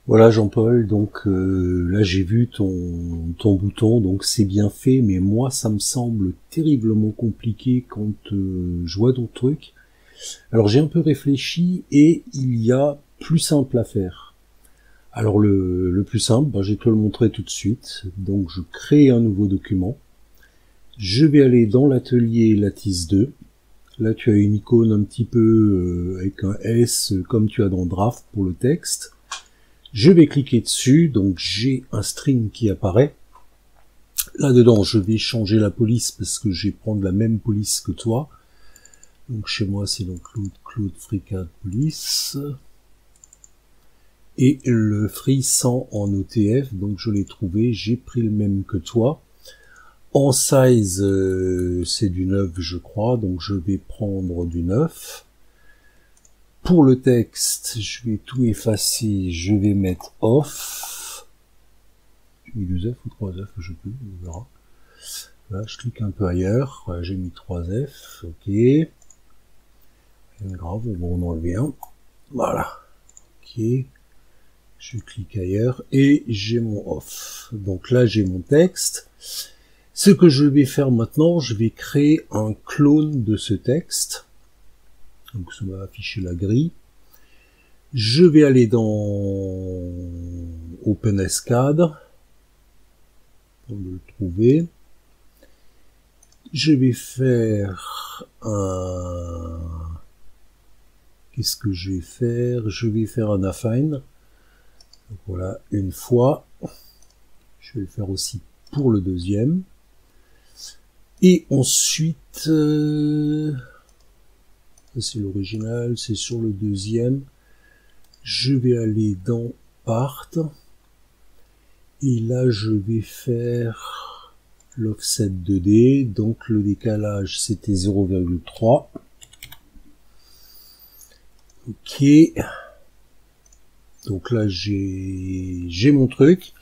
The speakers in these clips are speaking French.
Voilà Jean-Paul, donc là j'ai vu ton bouton, donc c'est bien fait, mais moi ça me semble terriblement compliqué quand je vois ton truc. Alors j'ai un peu réfléchi et il y a plus simple à faire. Alors le plus simple, je vais te le montrer tout de suite. Donc je crée un nouveau document. Je vais aller dans l'atelier Lattice 2. Là tu as une icône un petit peu avec un S comme tu as dans Draft pour le texte. Je vais cliquer dessus, donc j'ai un string qui apparaît. Là-dedans, je vais changer la police parce que je vais prendre la même police que toi. Donc chez moi, c'est donc Claude FreeCAD Police. Et le free 100 en OTF, donc je l'ai trouvé, j'ai pris le même que toi. En size, c'est du 9 je crois, donc je vais prendre du 9. Pour le texte, je vais tout effacer, je vais mettre off. J'ai mis 2 F ou 3 F, je sais plus, on verra. Là, je clique un peu ailleurs, voilà, j'ai mis 3 F, ok. Rien de grave, on va en enlever un. Voilà, ok. Je clique ailleurs et j'ai mon off. Donc là, j'ai mon texte. Ce que je vais faire maintenant, je vais créer un clone de ce texte. Donc ça va afficher la grille. Je vais aller dans OpenSCAD pour le trouver. Je vais faire un... Qu'est-ce que je vais faire? Je vais faire un affine. Donc voilà, une fois. Je vais le faire aussi pour le deuxième. Et ensuite, c'est l'original, c'est sur le deuxième. Je vais aller dans Part. Et là, je vais faire l'offset 2D. Donc le décalage, c'était 0,3. Ok. Donc là, j'ai mon truc.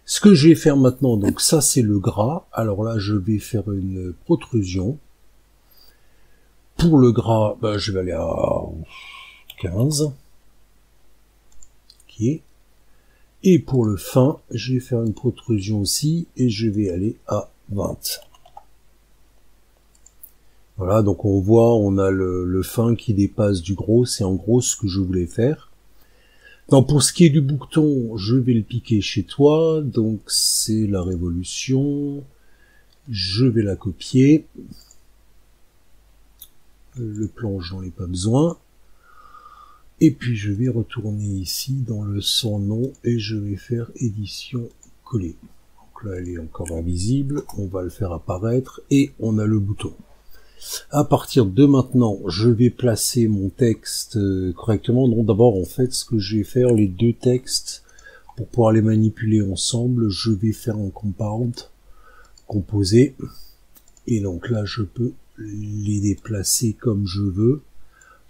Ce que je vais faire maintenant, donc ça c'est le gras. Alors là, je vais faire une protrusion. Pour le gras, je vais aller à 15. Ok. Et pour le fin, je vais faire une protrusion aussi et je vais aller à 20. Voilà, donc on voit, on a le fin qui dépasse du gros. C'est en gros ce que je voulais faire. Donc pour ce qui est du bouton, je vais le piquer chez toi. Donc c'est la révolution. Je vais la copier. Le plan, j'en ai pas besoin. Et puis je vais retourner ici dans le sans nom et je vais faire édition coller. Donc là elle est encore invisible, on va le faire apparaître et on a le bouton. À partir de maintenant, je vais placer mon texte correctement. Donc d'abord en fait ce que je vais faire, les deux textes, pour pouvoir les manipuler ensemble, je vais faire un compound, composer. Et donc là je peux les déplacer comme je veux.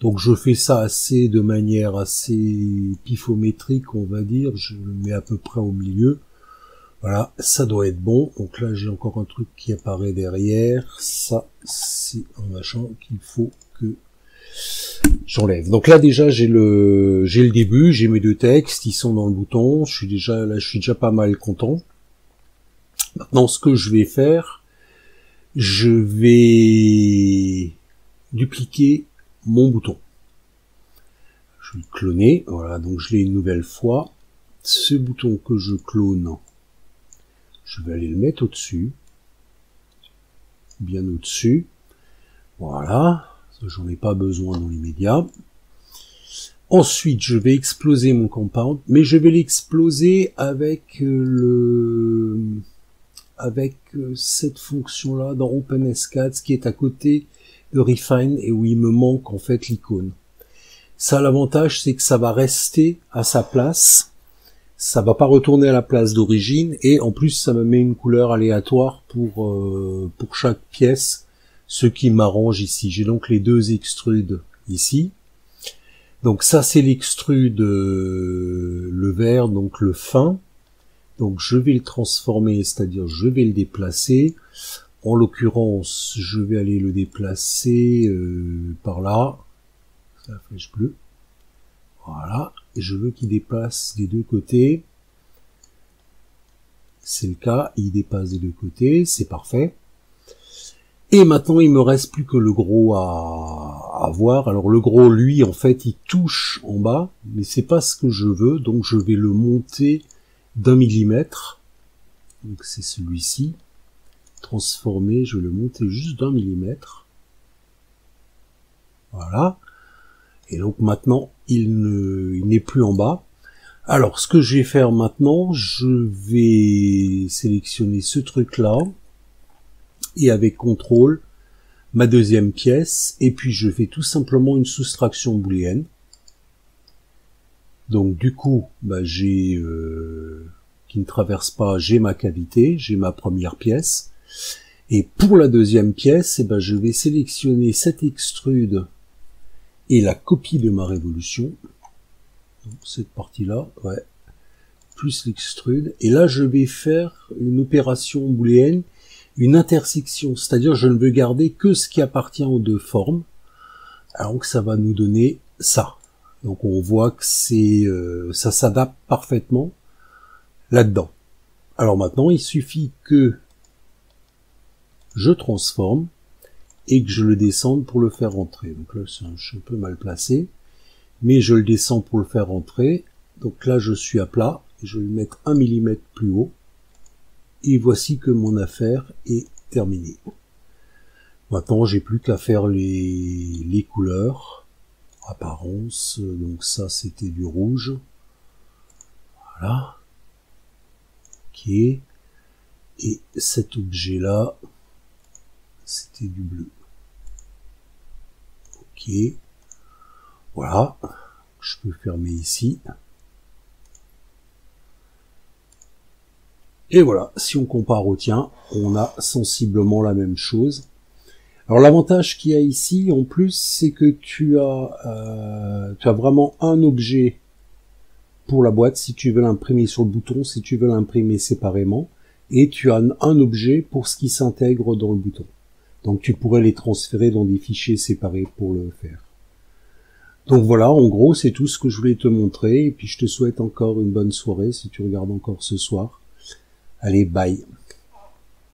Donc je fais ça de manière assez pifométrique, on va dire. Je le mets à peu près au milieu. Voilà, ça doit être bon. Donc là j'ai encore un truc qui apparaît derrière. Ça c'est un machin qu'il faut que j'enlève. Donc là déjà j'ai le début, j'ai mes deux textes, ils sont dans le bouton. Je suis déjà pas mal content. Maintenant ce que je vais faire, je vais dupliquer mon bouton. Je vais le cloner, voilà, donc je l'ai une nouvelle fois. Ce bouton que je clone, je vais aller le mettre au-dessus, bien au-dessus. Voilà, j'en ai pas besoin dans l'immédiat. Ensuite, je vais exploser mon compound, mais je vais l'exploser avec cette fonction-là dans OpenSCAD, ce qui est à côté de Refine et où il me manque en fait l'icône. Ça, l'avantage, c'est que ça va rester à sa place. Ça va pas retourner à la place d'origine. Et en plus, ça me met une couleur aléatoire pour chaque pièce. Ce qui m'arrange ici. J'ai donc les deux extrudes ici. Donc ça, c'est l'extrude, le vert, donc le fin. Donc je vais le transformer, c'est-à-dire je vais le déplacer. En l'occurrence, je vais aller le déplacer par là. La flèche bleue. Voilà. et je veux qu'il dépasse des deux côtés. C'est le cas, il dépasse des deux côtés, c'est parfait. Et maintenant, il me reste plus que le gros à voir. Alors le gros, lui, en fait, il touche en bas, mais c'est pas ce que je veux, donc je vais le monter d'1 millimètre. Donc c'est celui-ci. Transformé, je vais le monter juste d'1 millimètre. Voilà. Et donc maintenant, il n'est plus en bas. Alors, ce que je vais faire maintenant, je vais sélectionner ce truc-là, et avec CTRL, ma deuxième pièce, et puis je fais tout simplement une soustraction booléenne. Donc du coup, j'ai qui ne traverse pas, j'ai ma cavité, j'ai ma première pièce, et pour la deuxième pièce, je vais sélectionner cet extrude et la copie de ma révolution. Donc, cette partie-là, ouais, plus l'extrude, et là je vais faire une opération booléenne, une intersection, c'est-à-dire je ne veux garder que ce qui appartient aux deux formes. Alors que ça va nous donner ça. Donc on voit que ça s'adapte parfaitement là-dedans. Alors maintenant, il suffit que je transforme et que je le descende pour le faire rentrer. Donc là, je suis un peu mal placé, mais je le descends pour le faire rentrer. Donc là, je suis à plat, et je vais le mettre 1 millimètre plus haut. Et voici que mon affaire est terminée. Maintenant, j'ai plus qu'à faire les couleurs. Apparence, donc ça c'était du rouge. Voilà. Ok. Et cet objet-là, c'était du bleu. Ok. Voilà. Je peux fermer ici. Et voilà, si on compare au tien, on a sensiblement la même chose. Alors l'avantage qu'il y a ici, en plus, c'est que tu as vraiment un objet pour la boîte, si tu veux l'imprimer sur le bouton, si tu veux l'imprimer séparément, et tu as un objet pour ce qui s'intègre dans le bouton. Donc tu pourrais les transférer dans des fichiers séparés pour le faire. Donc voilà, en gros, c'est tout ce que je voulais te montrer, et puis je te souhaite encore une bonne soirée si tu regardes encore ce soir. Allez, bye.